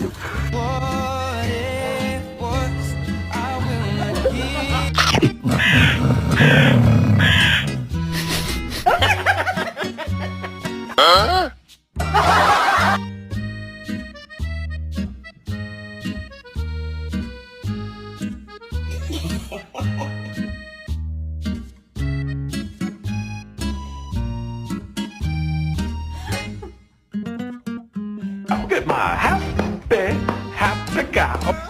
What it was, I will not give. Look at my happy cow.